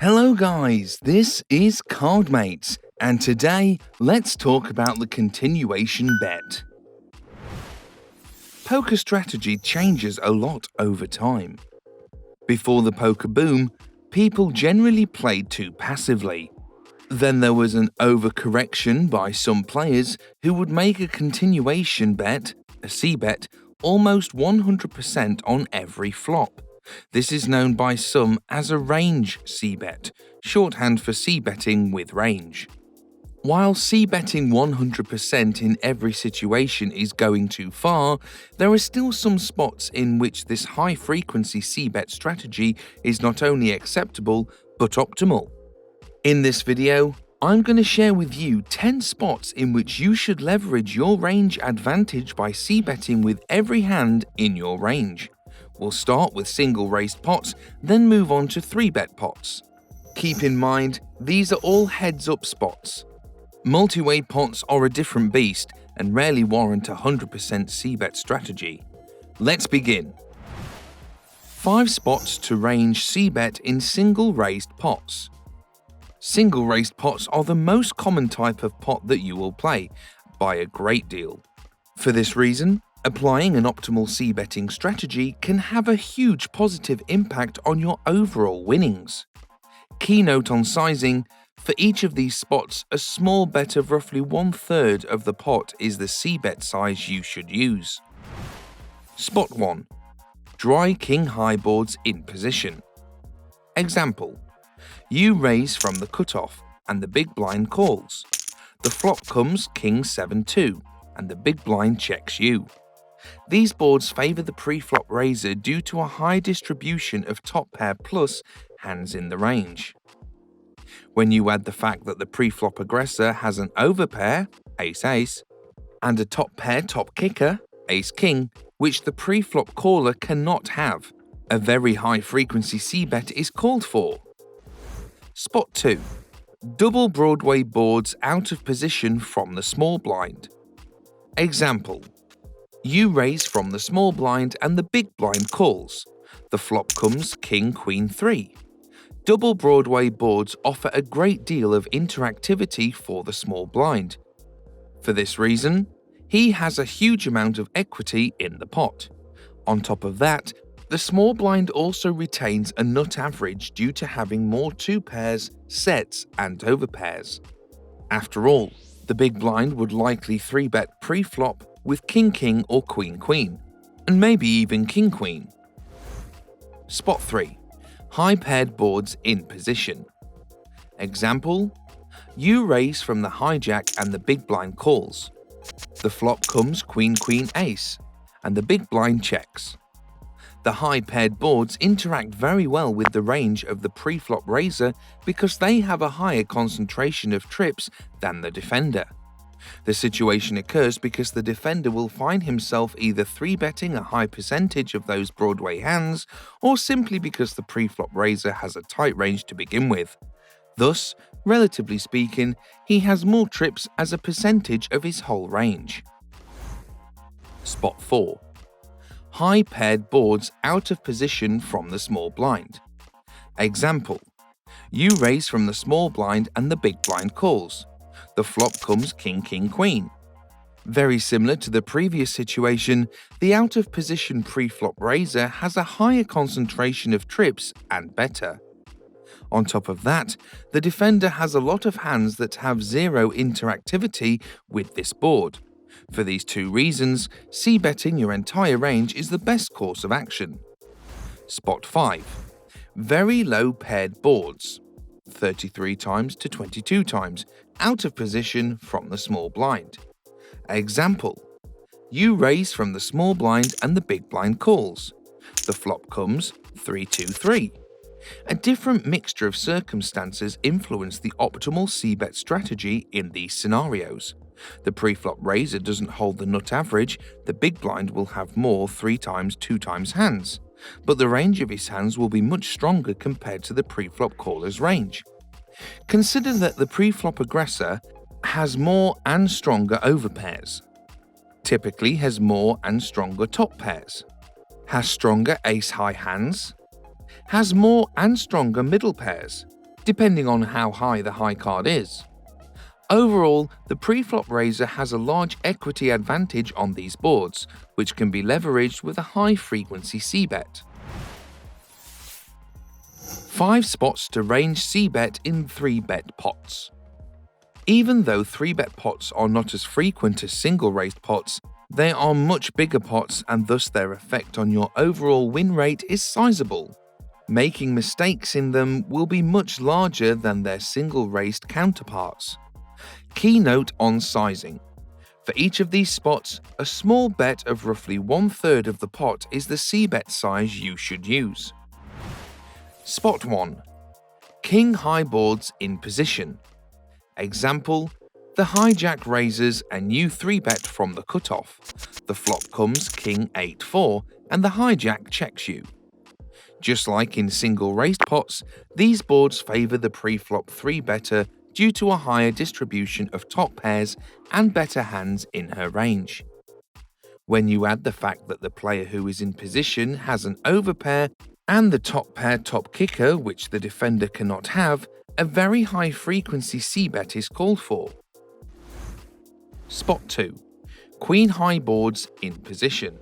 Hello guys, this is Cardmates, and today let's talk about the continuation bet. Poker strategy changes a lot over time. Before the poker boom, people generally played too passively. Then there was an overcorrection by some players who would make a continuation bet, a C-bet, almost 100% on every flop. This is known by some as a range C-bet, shorthand for C-betting with range. While C-betting 100% in every situation is going too far, there are still some spots in which this high-frequency C-bet strategy is not only acceptable, but optimal. In this video, I'm going to share with you 10 spots in which you should leverage your range advantage by C-betting with every hand in your range. We'll start with single-raised pots, then move on to 3-bet pots. Keep in mind, these are all heads-up spots. Multi-way pots are a different beast and rarely warrant 100% C-bet strategy. Let's begin. 5 spots to range C-bet in single-raised pots. Single-raised pots are the most common type of pot that you will play, by a great deal. For this reason, applying an optimal C-betting strategy can have a huge positive impact on your overall winnings. Key note on sizing: for each of these spots, a small bet of roughly 1/3 of the pot is the C-bet size you should use. Spot 1. Dry king-high boards in position. Example: you raise from the cutoff and the big blind calls. The flop comes king 7-2 and the big blind checks you. These boards favor the pre-flop raiser due to a high distribution of top pair plus hands in the range. When you add the fact that the pre-flop aggressor has an overpair, ace-ace, and a top pair top kicker, ace-king, which the pre-flop caller cannot have, a very high frequency C-bet is called for. Spot 2. Double Broadway boards out of position from the small blind. Example: you raise from the small blind and the big blind calls. The flop comes king queen 3. Double Broadway boards offer a great deal of interactivity for the small blind. For this reason, he has a huge amount of equity in the pot. On top of that, the small blind also retains a nut average due to having more 2 pairs, sets, and overpairs. After all, the big blind would likely 3-bet pre-flop with king-king or queen-queen, and maybe even king-queen. Spot 3. High paired boards in position. Example: you raise from the hijack and the big blind calls. The flop comes queen-queen-ace, and the big blind checks. The high paired boards interact very well with the range of the pre-flop raiser because they have a higher concentration of trips than the defender. The situation occurs because the defender will find himself either 3-betting a high percentage of those Broadway hands, or simply because the pre-flop raiser has a tight range to begin with. Thus, relatively speaking, he has more trips as a percentage of his whole range. Spot 4. High paired boards out of position from the small blind. Example: you raise from the small blind and the big blind calls. The flop comes king-king-queen. Very similar to the previous situation, the out-of-position pre-flop raiser has a higher concentration of trips and better. On top of that, the defender has a lot of hands that have zero interactivity with this board. For these 2 reasons, C-betting your entire range is the best course of action. Spot 5. Very low paired boards. 33 times to 22 times, out of position from the small blind. Example: you raise from the small blind and the big blind calls. The flop comes 3-2-3. A different mixture of circumstances influence the optimal C-bet strategy in these scenarios. The pre-flop raiser doesn't hold the nut average, the big blind will have more 3 times 2 times hands, but the range of his hands will be much stronger compared to the pre-flop caller's range. Consider that the pre-flop aggressor has more and stronger overpairs, typically has more and stronger top pairs, has stronger ace-high hands, has more and stronger middle pairs, depending on how high the high card is. Overall, the pre-flop raiser has a large equity advantage on these boards, which can be leveraged with a high-frequency c-bet. 5 spots to range c-bet in 3-bet pots. Even though 3-bet pots are not as frequent as single-raised pots, they are much bigger pots and thus their effect on your overall win rate is sizable. Making mistakes in them will be much larger than their single-raised counterparts. Key note on sizing. For each of these spots, a small bet of roughly 1/3 of the pot is the c-bet size you should use. Spot 1. King high boards in position. Example, the hijack raises and you 3-bet from the cutoff. The flop comes King 8-4 and the hijack checks you. Just like in single raised pots, these boards favour the pre-flop 3-better due to a higher distribution of top pairs and better hands in her range. When you add the fact that the player who is in position has an overpair and the top pair top kicker which the defender cannot have, a very high frequency c-bet is called for. Spot 2. Queen high boards in position.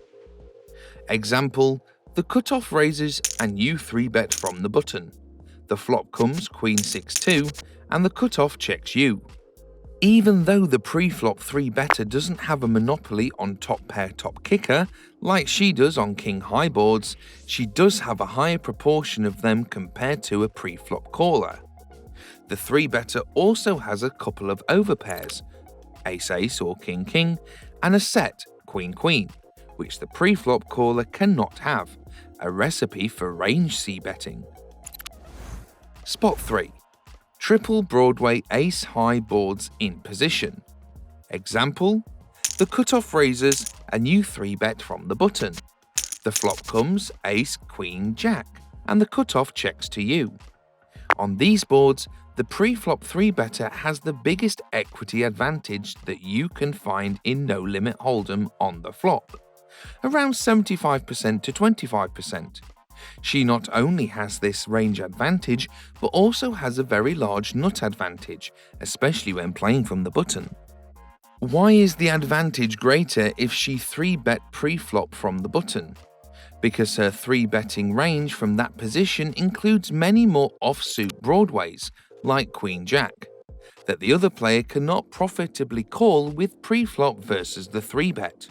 Example, the cutoff raises and you 3-bet from the button. The flop comes Queen 6-2 and the cutoff checks you. Even though the pre-flop 3-better doesn't have a monopoly on top pair top kicker, like she does on king high boards, she does have a higher proportion of them compared to a pre-flop caller. The 3-better also has a couple of overpairs, ace-ace or king-king, and a set, queen-queen, which the pre-flop caller cannot have, a recipe for range c-betting. Spot 3. Triple Broadway ace high boards in position. Example, the cutoff raises and you 3-bet from the button. The flop comes ace, queen, jack, and the cutoff checks to you. On these boards, the pre-flop 3-better has the biggest equity advantage that you can find in No Limit Hold'em on the flop, around 75% to 25%. She not only has this range advantage, but also has a very large nut advantage, especially when playing from the button. Why is the advantage greater if she 3-bet pre-flop from the button? Because her 3-betting range from that position includes many more offsuit broadways, like Queen-Jack, that the other player cannot profitably call with pre-flop versus the 3-bet.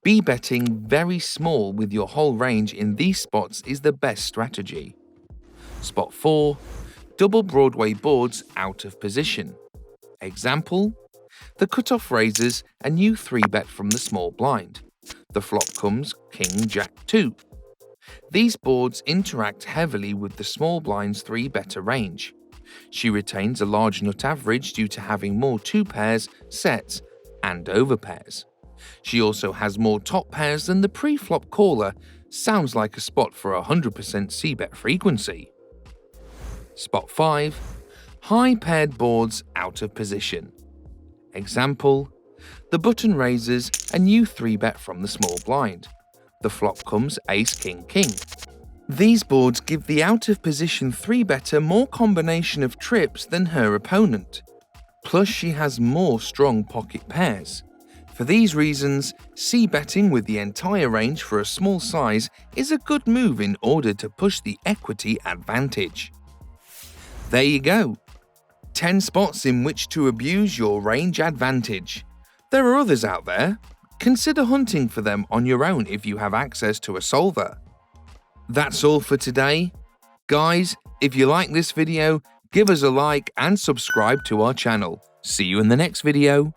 B-betting very small with your whole range in these spots is the best strategy. Spot 4. Double Broadway boards out of position. Example, the cutoff raises and you 3-bet from the small blind. The flop comes King-Jack 2. These boards interact heavily with the small blind's 3-better range. She retains a large nut average due to having more 2 pairs, sets, and overpairs. She also has more top pairs than the pre-flop caller. Sounds like a spot for 100% c-bet frequency. Spot 5. High paired boards out of position. Example, the button raises and you 3-bet from the small blind. The flop comes ace, king, king. These boards give the out of position 3-better more combination of trips than her opponent. Plus she has more strong pocket pairs. For these reasons, c-betting with the entire range for a small size is a good move in order to push the equity advantage. There you go. 10 spots in which to abuse your range advantage. There are others out there. Consider hunting for them on your own if you have access to a solver. That's all for today. Guys, if you like this video, give us a like and subscribe to our channel. See you in the next video.